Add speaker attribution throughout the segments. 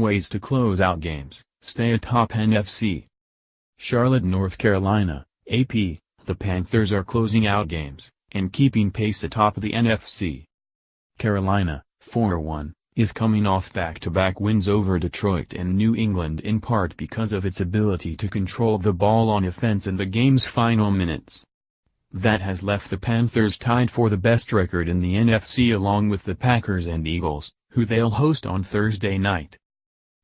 Speaker 1: ways to close out games, stay atop NFC. Charlotte, North Carolina, AP, the Panthers are closing out games, and keeping pace atop the NFC. Carolina, 4-1, is coming off back-to-back wins over Detroit and New England in part because of its ability to control the ball on offense in the game's final minutes. That has left the Panthers tied for the best record in the NFC along with the Packers and Eagles, who they'll host on Thursday night.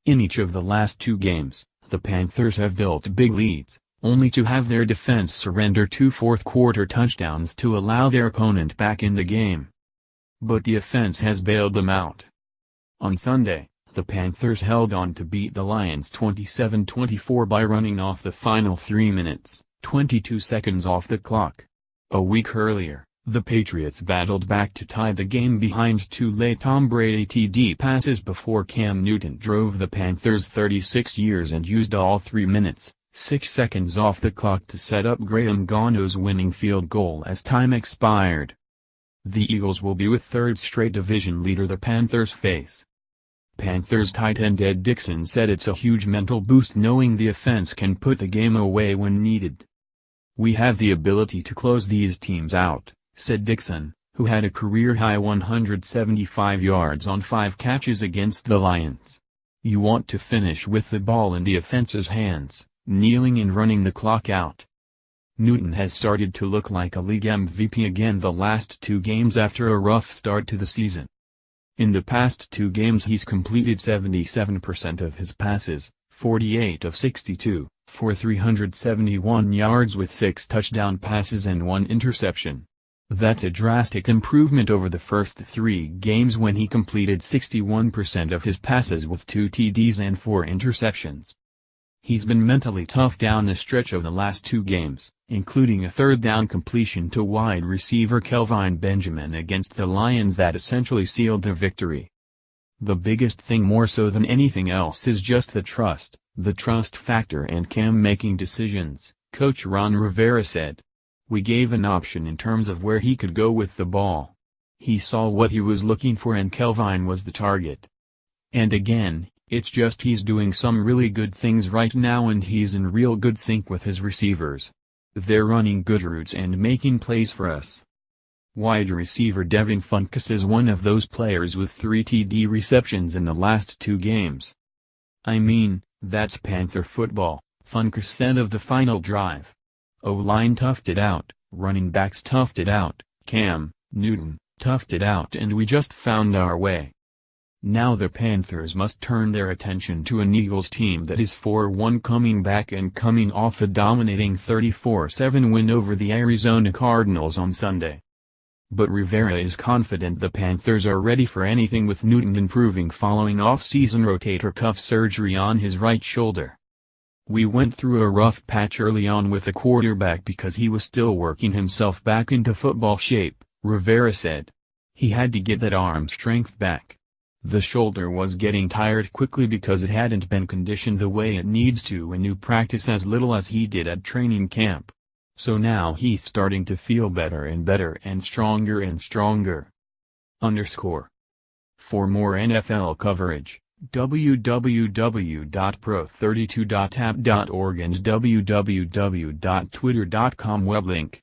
Speaker 1: In each of the last two games, the Panthers have built big leads, only to have their defense surrender two fourth-quarter touchdowns to allow their opponent back in the game. But the offense has bailed them out. On Sunday, the Panthers held on to beat the Lions 27-24 by running off the final 3 minutes, 22 seconds off the clock. A week earlier, the Patriots battled back to tie the game behind two late Tom Brady TD passes before Cam Newton drove the Panthers 36 years and used all 3 minutes, 6 seconds off the clock to set up Graham Gano's winning field goal as time expired. The Eagles will be with third straight division leader the Panthers face. Panthers tight end Ed Dickson said it's a huge mental boost knowing the offense can put the game away when needed. "We have the ability to close these teams out," said Dickson, who had a career-high 175 yards on 5 catches against the Lions. "You want to finish with the ball in the offense's hands, kneeling and running the clock out." Newton has started to look like a league MVP again the last 2 games after a rough start to the season. In the past 2 games he's completed 77% of his passes, 48 of 62, for 371 yards with 6 touchdown passes and 1 interception. That's a drastic improvement over the first 3 games when he completed 61% of his passes with 2 TDs and 4 interceptions. He's been mentally tough down the stretch of the last 2 games, including a third down completion to wide receiver Kelvin Benjamin against the Lions that essentially sealed their victory. "The biggest thing more so than anything else is just the trust factor and Cam making decisions," Coach Ron Rivera said. "We gave an option in terms of where he could go with the ball. He saw what he was looking for and Kelvin was the target. And again, it's just he's doing some really good things right now and he's in real good sync with his receivers. They're running good routes and making plays for us." Wide receiver Devin Funchess is one of those players with 3 TD receptions in the last 2 games. "I mean, that's Panther football," Funchess said of the final drive. "O-line toughed it out, running backs toughed it out, Cam Newton toughed it out and we just found our way." Now the Panthers must turn their attention to an Eagles team that is 4-1 coming back and coming off a dominating 34-7 win over the Arizona Cardinals on Sunday. But Rivera is confident the Panthers are ready for anything with Newton improving following off-season rotator cuff surgery on his right shoulder. "We went through a rough patch early on with the quarterback because he was still working himself back into football shape," Rivera said. "He had to get that arm strength back. The shoulder was getting tired quickly because it hadn't been conditioned the way it needs to in new practice as little as he did at training camp. So now he's starting to feel better and stronger and stronger." For more NFL coverage, www.pro32.app.org and www.twitter.com weblink.